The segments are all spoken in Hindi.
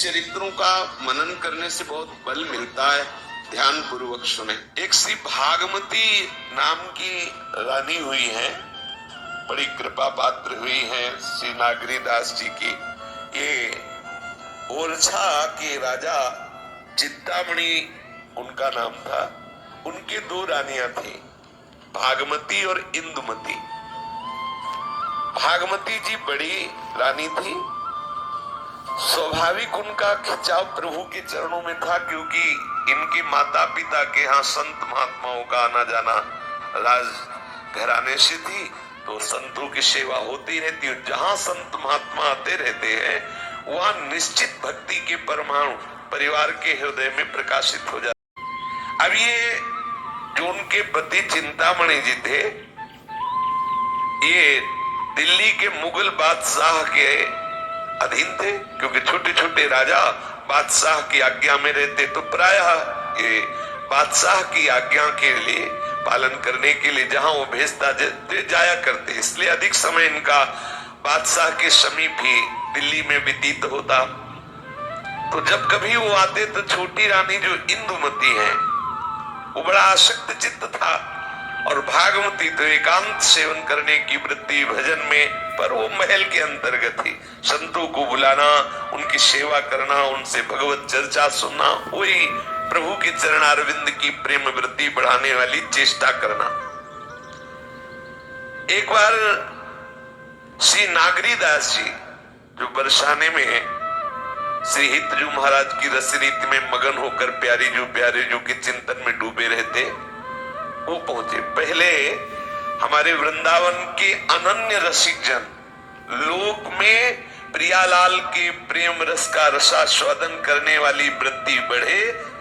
चरित्रों का मनन करने से बहुत बल मिलता है। ध्यान पूर्वक सुने। एक श्री भागमती नाम की रानी हुई है, बड़ी कृपा पात्र हुई है श्री नागरी दास जी की। ये ओरछा के राजा चिंतामणि उनका नाम था। उनके दो रानियां थी, भागमती और इंदुमती। भागमती जी बड़ी रानी थी। स्वाभाविक उनका खिंचाव प्रभु के चरणों में था, क्योंकि इनके माता पिता के यहाँ संत महात्माओं का आना जाना राज घराने से थी, तो संतों की सेवा होती रहती है। जहाँ संत महात्मा आते रहते हैं वहाँ निश्चित भक्ति के परमाणु परिवार के हृदय में प्रकाशित हो जाते। अब ये जो उनके पति चिंतामणि जी थे, ये दिल्ली के मुगल बादशाह के अधीन थे, क्योंकि छोटे छोटे राजा बादशाह की आज्ञा में रहते, तो प्रायः ये बादशाह की आज्ञा के लिए पालन करने के लिए जहां वो भेजता जाया करते, इसलिए अधिक समय इनका बादशाह के समीप ही दिल्ली में व्यतीत होता। तो जब कभी वो आते तो छोटी रानी जो इंदुमती है वो बड़ा आसक्त चित्त था, और भागमती तो एकांत सेवन करने की वृत्ति भजन में, पर वो महल के अंतर्गत ही संतों को बुलाना, उनकी सेवा करना, उनसे भगवत चर्चा सुनना, वही प्रभु के चरणारविंद की प्रेम वृत्ति बढ़ाने वाली चेष्टा करना। एक बार श्री नागरी दास जी जो बरसाने में श्री हितजू महाराज की रसरीति में मगन होकर प्यारे जो के चिंतन में डूबे रहते, वो पहुंचे। पहले हमारे वृंदावन के अनन्य रसिक जन लोक में प्रियालाल के प्रेम रस का रसास्वादन करने वाली वृत्ति बढ़े,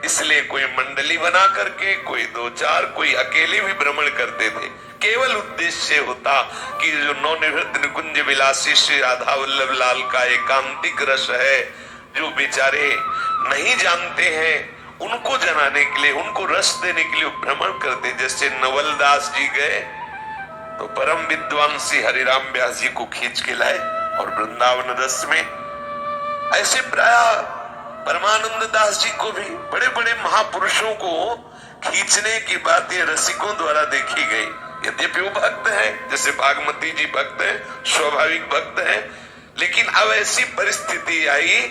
इसलिए कोई मंडली बना करके, कोई दो चार, कोई अकेले भी भ्रमण करते थे। केवल उद्देश्य होता कि जो नवनिवृत्त निकुंज विलासी श्री राधा वल्लभ लाल का एकांतिक रस है, जो बेचारे नहीं जानते हैं, उनको जनाने के लिए, उनको रस देने के लिए भ्रमण करते। जैसे नवलदास जी गए तो परम विद्वान श्री हरिराम व्यास जी को खींच के लाए और वृंदावन रस में, ऐसे प्राय परमानंद दास जी को भी, बड़े बड़े महापुरुषों को खींचने की बातें रसिकों द्वारा देखी गई। यद्यपि वो भक्त है, जैसे भागमती जी भक्त है, स्वाभाविक भक्त है, लेकिन अब ऐसी परिस्थिति आई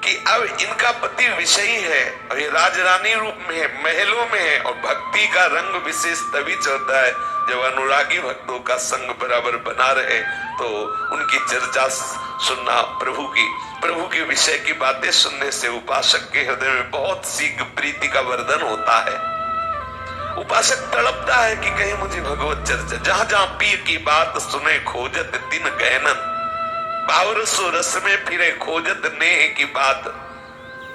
कि अब इनका पति विषयी है और ये राजरानी रूप में है, महलों में है, और भक्ति का रंग विशेष तभी चलता है जब अनुरागी भक्तों का संग बराबर बना रहे, तो उनकी चर्चा सुनना, प्रभु के विषय की बातें सुनने से उपासक के हृदय में बहुत शीघ्र प्रीति का वर्धन होता है। उपासक तड़पता है कि कहीं मुझे भगवत चर्चा, जहां जहां पीर की बात सुने खोजत दिन गहनन, बावरसो रस में फिरे खोजत नेह की बात।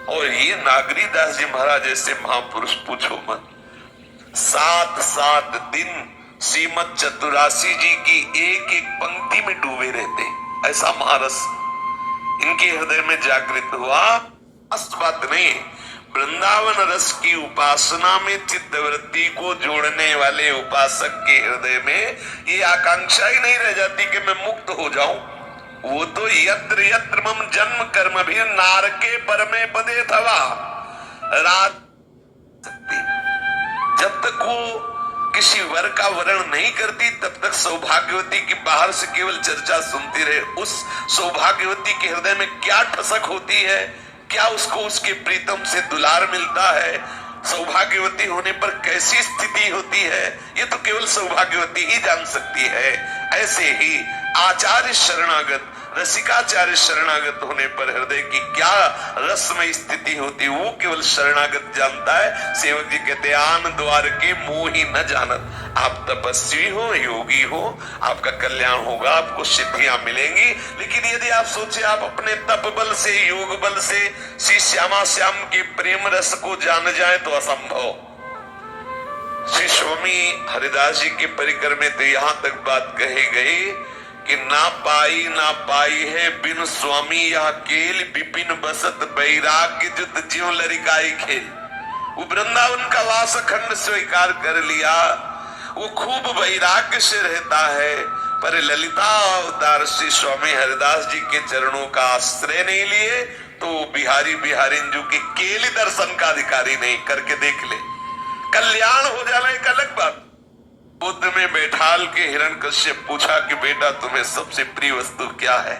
और ये नागरी दास जी महाराज ऐसे महापुरुष पूछो मत, 7-7 दिन श्रीमद चतुरासी जी की एक एक पंक्ति में डूबे रहते, ऐसा महारस इनके हृदय में जागृत हुआ। अस्त बात नहीं, वृंदावन रस की उपासना में चित्तवृत्ति को जोड़ने वाले उपासक के हृदय में ये आकांक्षा ही नहीं रह जाती कि मैं मुक्त हो जाऊं। वो तो यत्र यत्र मम जन्म कर्म भी नारके परमे पदे थवा, रात जब तक वो किसी वर का वर्ण नहीं करती तब तक सौभाग्यवती की बाहर से केवल चर्चा सुनती रहे। उस सौभाग्यवती के हृदय में क्या ठसक होती है, क्या उसको उसके प्रीतम से दुलार मिलता है, सौभाग्यवती होने पर कैसी स्थिति होती है, ये तो केवल सौभाग्यवती ही जान सकती है। ऐसे ही आचार्य शरणागत, रसिकाचार्य शरणागत होने पर हृदय की क्या रसमय स्थिति होती है, वो केवल शरणागत जानता है। सेवक जी कहते आन द्वार के मुंह ही न जानत। आप तपस्वी हो, योगी हो, आपका कल्याण होगा, आपको सिद्धियां मिलेंगी, लेकिन यदि आप सोचे आप अपने तप बल से, योग बल से श्री श्यामा श्याम के प्रेम रस को जान जाए तो असंभव। श्री स्वामी हरिदास जी के परिकर में तो यहां तक बात कही गई कि ना पाई है बिन स्वामी यह केल, विपिन बसत बैराग्य जुत ज्यों लरिकाई खेल। वो वृंदावन का वास खंड स्वीकार कर लिया, वो खूब वैराग्य से रहता है, पर ललिता अवतार श्री स्वामी हरिदास जी के चरणों का आश्रय नहीं लिए तो बिहारी बिहारिंजू की केली दर्शन का अधिकारी नहीं, करके देख ले, कल्याण हो जाना एक अलग बात। बुद्ध में बैठाल के हिरण्यकश्यप पूछा कि बेटा तुम्हें सबसे प्रिय वस्तु क्या है,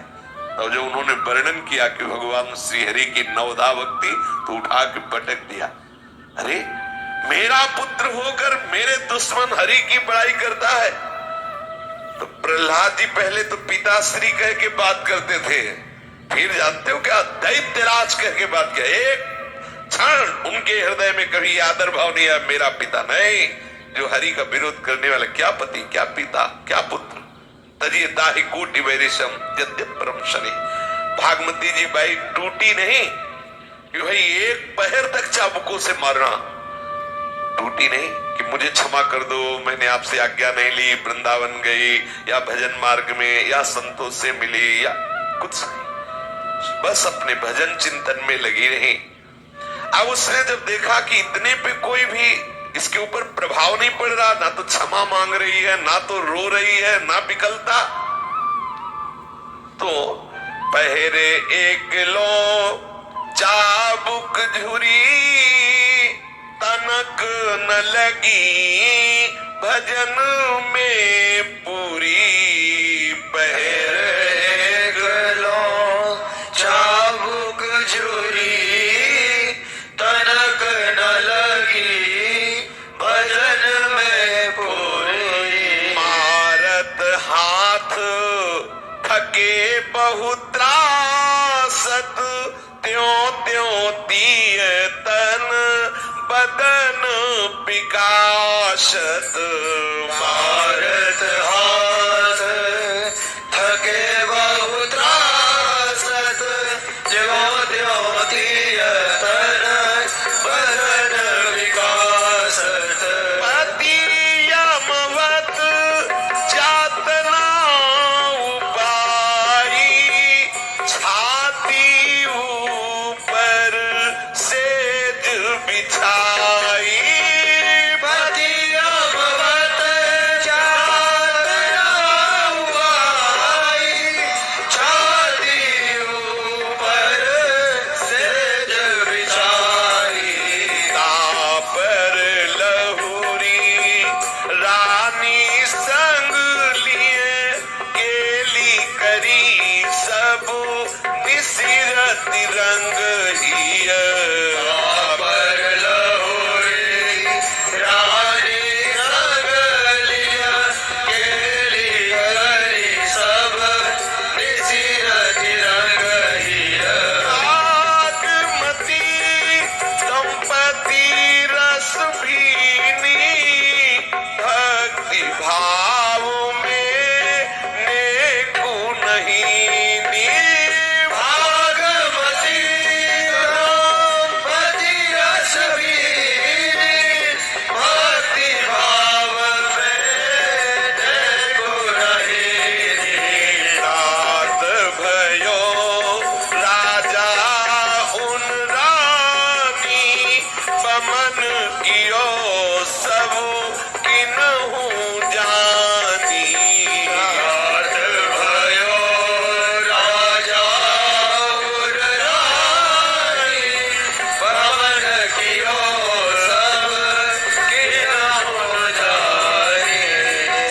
और जो उन्होंने वर्णन किया कि भगवान श्री हरि की नवधा भक्ति, तो उठा के पटक दिया। अरे मेरा पुत्र होकर मेरे दुश्मन हरि की बड़ाई करता है। तो प्रहलाद जी पहले तो पिताश्री कह के बात करते थे, फिर जानते हो क्या, दैत्यराज कह के बात किया। एक क्षण उनके हृदय में कभी आदर भाव नहीं है, मेरा पिता नहीं, जो हरि का विरोध करने वाला, क्या पति, क्या पिता, क्या पुत्र। तजिए दाहि कोटि वैरिशम यद्यप परम शनि। भागमती जी बाई टूटी नहीं कि भाई एक पहर तक चाबुकों से मारना, टूटी नहीं कि मुझे क्षमा कर दो, मैंने आपसे आज्ञा नहीं ली, वृंदावन गई या भजन मार्ग में या संतों से मिली या कुछ नहीं, बस अपने भजन चिंतन में लगी रही। अब उसने जब देखा कि इतने पे कोई भी इसके ऊपर प्रभाव नहीं पड़ रहा, ना तो क्षमा मांग रही है, ना तो रो रही है, ना बिकलता, तो पहरे एक लो चाबुक झुरी, तनक न लगी भजन में पूरी। पहरे एक लो चाबुक झुरी, तनक न लगी भजन में पूरी। मारत हाथ थके बहुत त्रासत, त्यों त्यों दिय तन बदन विकासत। मारत हाथ थके बहुत त्रासत, ज्यों त्यों दिय तन बदन विकासत। पति यमवत जातना उपाई, छाती ऊपर सेज बिछाई। पति यमवत जातना उपाई, छाती ऊपर सेज बिछाई। तापर लहुरी रानी संग लिए, केली करी सब निसिरत रंग हिय। तापर लहुरी रानी संग लिए, केली करी सब निसिरत रंग हिय। भागमती दंपति रस भीनी, भक्ति भाव में नेकु नहीं नी। भागमती दंपति रस भीनी, भक्ति भाव में नेकु नहीं नी। रात भयो राजा उन रानी, बमन कियो सब किन्हु जानी। रात भयो राजा उन रानी, बमन कियो सब किन्हु जानी।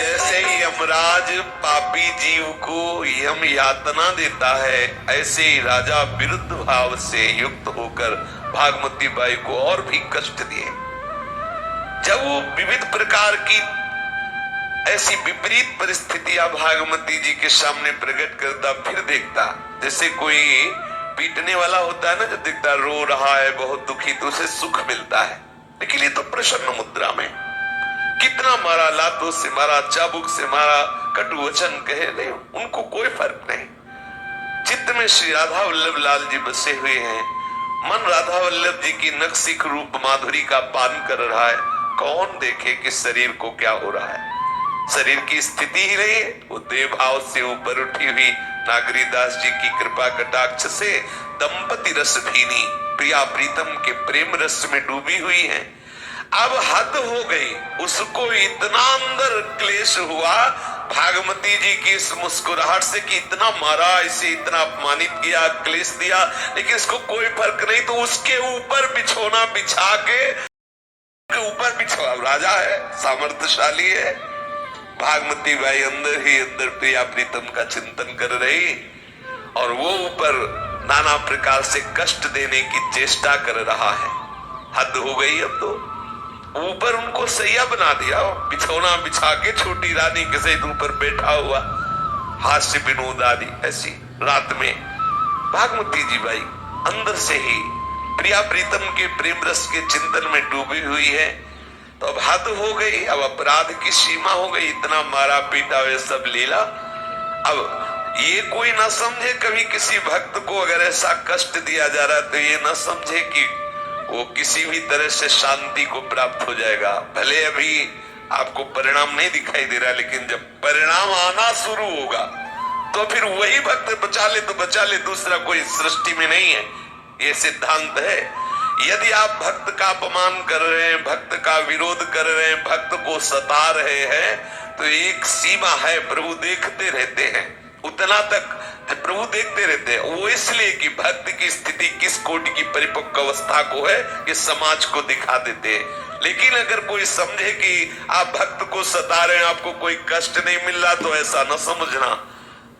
जैसे ही यमराज पापी जीव को यम यातना देता है, ऐसे ही राजा विरुद्ध भाव से युक्त होकर भागमती बाई को और भी कष्ट दिए। जब वो विविध प्रकार की ऐसी विपरीत परिस्थितियां भागमती जी के सामने प्रकट करता, फिर देखता जैसे कोई पीटने वाला होता है ना, जब देखता रो रहा है बहुत दुखी, तो उसे सुख मिलता है। लेकिन ये तो प्रसन्न मुद्रा में कितना मारा, लातों से मारा, चाबुक से मारा, कटु वचन कहे, नहीं, उनको कोई फर्क नहीं। चित्त में श्री राधा वल्लभ लाल जी बसे हुए हैं, मन राधा वल्लभ जी की नक्सिक रूप माधुरी का पान कर रहा है। कौन देखे कि शरीर को क्या हो रहा है, शरीर की स्थिति ही नहीं है। वो देव भाव से ऊपर उठी हुई नागरी दास जी की कृपा कटाक्ष से दंपति रस भीनी, प्रिया प्रीतम के प्रेम रस में डूबी हुई है। अब हद हो गई, उसको इतना अंदर क्लेश हुआ भागमती जी की इस मुस्कुराहट से कि इतना मारा, इसे इतना अपमानित किया, क्लेश दिया, लेकिन इसको कोई फर्क नहीं, तो उसके ऊपर बिछोना बिछा के ऊपर बिछा, राजा है, सामर्थ्यशाली है। भागमती बाई अंदर ही अंदर प्रिया प्रीतम का चिंतन कर रही और वो ऊपर नाना प्रकार से कष्ट देने की चेष्टा कर रहा है। हद हो गई। अब तो ऊपर उनको सैया बना दिया, बिछौना बिछा के छोटी रानी के सहित ऊपर बैठा हुआ, हास्य विनोद आदि। ऐसी रात में भागमती जी बाई अंदर से ही प्रिया प्रीतम के प्रेम रस के चिंतन में डूबी हुई है। तो अब हद हो गई, अब अपराध की सीमा हो गई, इतना मारा पीटा वे सब लीला। अब ये कोई ना समझे, कभी किसी भक्त को अगर ऐसा कष्ट दिया जा रहा है तो ये ना समझे कि वो किसी भी तरह से शांति को प्राप्त हो जाएगा। भले अभी आपको परिणाम नहीं दिखाई दे रहा, लेकिन जब परिणाम आना शुरू होगा तो फिर वही भक्त बचा ले तो बचा ले, दूसरा कोई सृष्टि में नहीं है। ये सिद्धांत है। यदि आप भक्त का अपमान कर रहे हैं, भक्त का विरोध कर रहे हैं, भक्त को सता रहे हैं, तो एक सीमा है, प्रभु देखते रहते हैं। उतना तक प्रभु देखते रहते हैं। वो इसलिए कि भक्त की स्थिति किस कोटि की परिपक्व अवस्था को है, ये समाज को दिखा देते हैं। लेकिन अगर कोई समझे कि आप भक्त को सता रहे हैं, आपको कोई कष्ट नहीं मिल रहा, तो ऐसा न समझना।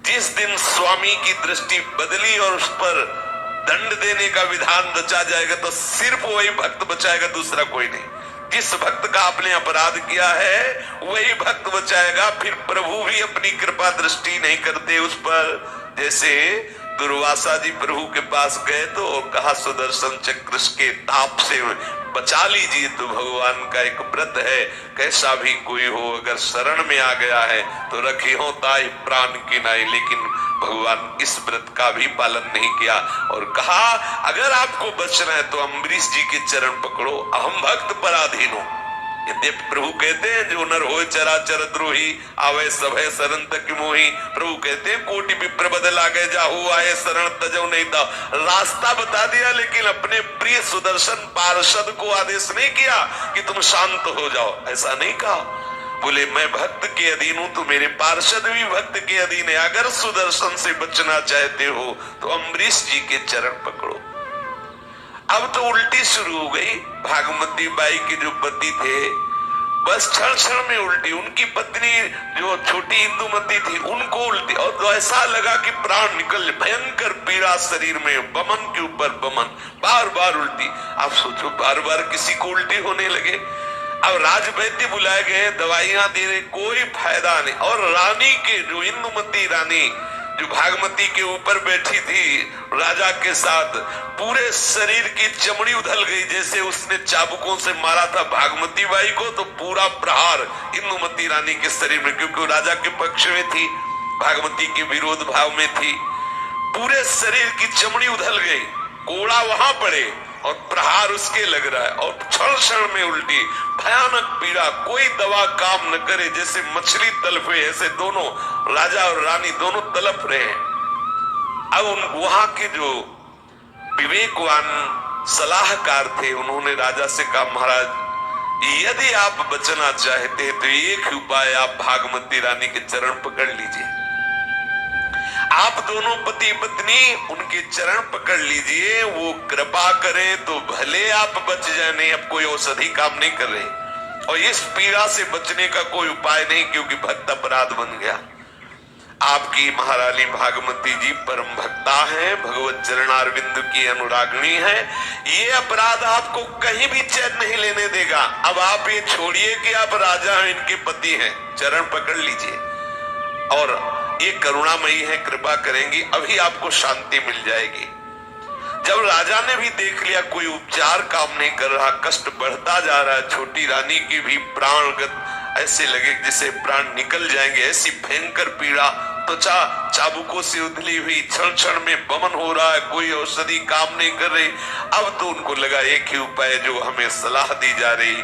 जिस दिन स्वामी की दृष्टि बदली और उस पर दंड देने का विधान रचा जाएगा, तो सिर्फ वही भक्त बचाएगा, दूसरा कोई नहीं। जिस भक्त का आपने अपराध किया है वही भक्त बचाएगा। फिर प्रभु भी अपनी कृपा दृष्टि नहीं करते उस पर। जैसे दुर्वासा जी प्रभु के पास गए तो कहा सुदर्शन चक्र के ताप से बचा लीजिए, तो भगवान का एक व्रत है, कैसा भी कोई हो अगर शरण में आ गया है तो रखी हो ताई प्राण की नाई। लेकिन भगवान इस व्रत का भी पालन नहीं किया और कहा अगर आपको बचना है तो अम्बरीश जी के चरण पकड़ो, अहम भक्त पराधीन हो। यद्यपि प्रभु कहते हैं जो नर होए चराचर द्रोही, आवे सभय शरण तक मोही। प्रभु कहते हैं कोटि विप्र बदल आगे जाहू, आए शरण तजो नहीं था। रास्ता बता दिया, लेकिन अपने प्रिय सुदर्शन पार्षद को आदेश नहीं किया कि तुम शांत हो जाओ, ऐसा नहीं कहा। बोले मैं भक्त के अधीन हूं तो मेरे पार्षद भी भक्त के अधीन है। अगर सुदर्शन से बचना चाहते हो तो अम्बरीश जी के चरण पकड़ो। अब तो उल्टी शुरू हो गई। भागमती बाई के जो पति थे बस क्षण क्षण में उल्टी, उनकी पत्नी जो छोटी इंदुमती थी उनको उल्टी, और तो ऐसा लगा कि प्राण निकल, भयंकर पीड़ा शरीर में, बमन के ऊपर बमन, बार बार उल्टी। आप सोचो बार बार किसी को उल्टी होने लगे। अब राजवैद्य बुलाए गए, दवाइयां दे रहे, कोई फायदा नहीं। और रानी के जो इंदुमती रानी जो भागमती के ऊपर बैठी थी राजा के साथ, पूरे शरीर की चमड़ी उधल गई, जैसे उसने चाबुकों से मारा था भागमती बाई को, तो पूरा प्रहार इंदुमती रानी के शरीर में, क्योंकि वो राजा के पक्ष में थी, भागमती के विरोध भाव में थी। पूरे शरीर की चमड़ी उधल गई, कोड़ा वहां पड़े और प्रहार उसके लग रहा है, और क्षण क्षण में उल्टी, भयानक पीड़ा, कोई दवा काम न करे, जैसे मछली तलफे, ऐसे दोनों राजा और रानी दोनों तलफ रहे हैं। अब वहां के जो विवेकवान सलाहकार थे उन्होंने राजा से कहा महाराज यदि आप बचना चाहते हैं तो एक ही उपाय, आप भागमती रानी के चरण पकड़ लीजिए। आप दोनों पति पत्नी उनके चरण पकड़ लीजिए, वो कृपा करे तो भले आप बच जाए, नहीं अब कोई औषधि काम नहीं कर रही। और इस पीड़ा से बचने का कोई उपाय नहीं, क्योंकि भक्त अपराध बन गया। आपकी महारानी भागमती जी परम भक्ता है, भगवत चरणारविंद की अनुरागिणी है। ये अपराध आपको कहीं भी चैन नहीं लेने देगा। अब आप ये छोड़िए कि आप राजा हैं, इनके पति हैं, चरण पकड़ लीजिए और ये करुणामयी है, कृपा करेंगी, अभी आपको शांति मिल जाएगी। जब राजा ने भी देख लिया कोई उपचार काम नहीं कर रहा, कष्ट बढ़ता जा रहा है, छोटी रानी की भी प्राणगत ऐसे लगे जिसे प्राण निकल जाएंगे, ऐसी भयंकर पीड़ा, त्वचा चाबुकों से उधली हुई, क्षण क्षण में बमन हो रहा है, कोई औषधि काम नहीं कर रही। अब तो उनको लगा एक ही उपाय जो हमें सलाह दी जा रही,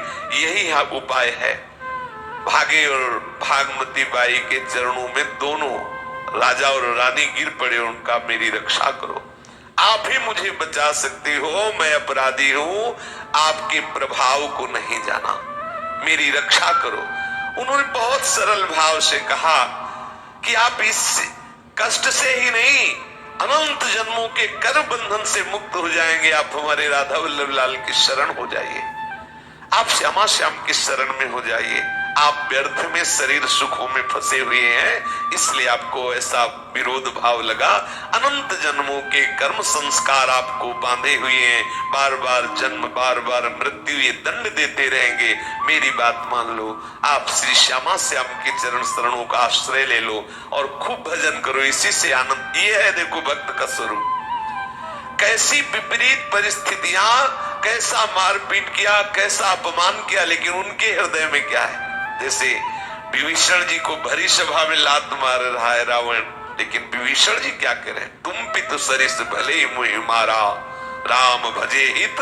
यही उपाय है। भागे और भागमती बाई के चरणों में दोनों राजा और रानी गिर पड़े, उनका मेरी रक्षा करो, आप ही मुझे बचा सकते हो, मैं अपराधी हूं, आपके प्रभाव को नहीं जाना, मेरी रक्षा करो। उन्होंने बहुत सरल भाव से कहा कि आप इस कष्ट से ही नहीं, अनंत जन्मों के कर्म बंधन से मुक्त हो जाएंगे। आप हमारे राधा वल्लभ लाल की शरण हो जाइए, आप श्यामा श्याम की शरण में हो जाइए। आप व्यर्थ में शरीर सुखों में फंसे हुए हैं, इसलिए आपको ऐसा विरोध भाव लगा। अनंत जन्मों के कर्म संस्कार आपको बांधे हुए हैं, बार बार जन्म बार बार मृत्यु ये दंड देते रहेंगे। मेरी बात मान लो, आप श्री श्यामा श्याम के चरण शरणों का आश्रय ले लो और खूब भजन करो, इसी से आनंद। ये है देखो भक्त का स्वरूप। कैसी विपरीत परिस्थितियां, कैसा मारपीट किया, कैसा अपमान किया, लेकिन उनके हृदय में क्या है। जैसे विभीषण जी को भरी सभा में लात मार रहा है रावण, लेकिन विभीषण जी क्या कह रहे हैं, तुम भी तो सरिस भले मुझे मारा, राम भजे हित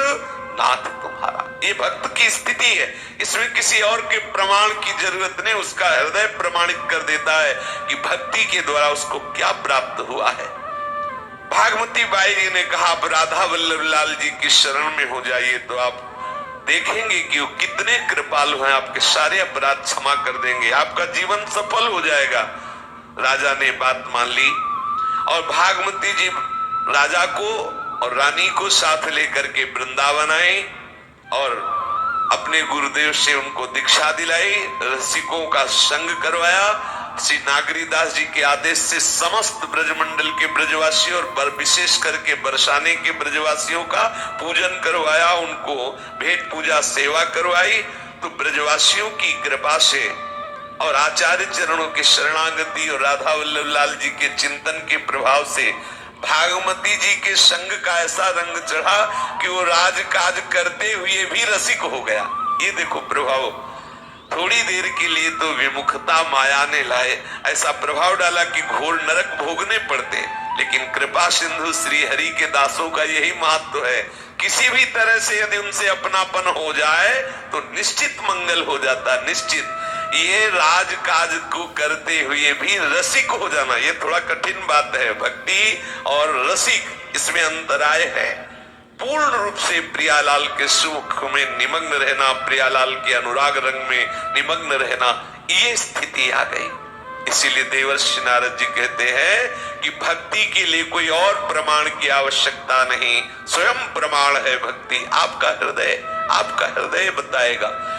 नाथ तुम्हारा। ये भक्त की स्थिति है, इसमें किसी और के प्रमाण की जरूरत नहीं, उसका हृदय प्रमाणित कर देता है कि भक्ति के द्वारा उसको क्या प्राप्त हुआ है। भागमती बाई जी ने कहा, आप राधा वल्लभ लाल जी की शरण में हो जाइए तो आप देखेंगे कि वो कितने कृपालु हैं, आपके सारे अपराध क्षमा कर देंगे, आपका जीवन सफल हो जाएगा। राजा ने बात मान ली और भागमती जी राजा को और रानी को साथ लेकर के वृंदावन आई और अपने गुरुदेव से उनको दीक्षा दिलाई, रसिकों का संग करवाया। श्री नागरीदास जी के आदेश से समस्त ब्रजमंडल के ब्रजवासियों और विशेष करके बरसाने के ब्रजवासियों का पूजन करवाया, उनको भेंट पूजा सेवा करवाई। तो ब्रजवासियों की कृपा से और आचार्य चरणों की शरणागति और राधा वल्लभ लाल जी के चिंतन के प्रभाव से भागमती जी के संग का ऐसा रंग चढ़ा कि वो राजकाज करते हुए भी रसिक हो गया। ये देखो प्रभाव, थोड़ी देर के लिए तो विमुखता माया ने लाए, ऐसा प्रभाव डाला कि घोर नरक भोगने पड़ते, लेकिन कृपा सिंधु श्री हरि के दासों का यही महत्व है। किसी भी तरह से यदि उनसे अपनापन हो जाए तो निश्चित मंगल हो जाता, निश्चित। ये राजकाज को करते हुए भी रसिक हो जाना, ये थोड़ा कठिन बात है। भक्ति और रसिक, इसमें अंतराय है। पूर्ण रूप से प्रियालाल के सुख में निमग्न रहना, प्रियालाल के अनुराग रंग में निमग्न रहना, ये स्थिति आ गई। इसीलिए देवर्षि नारद जी कहते हैं कि भक्ति के लिए कोई और प्रमाण की आवश्यकता नहीं, स्वयं प्रमाण है भक्ति। आपका हृदय बताएगा।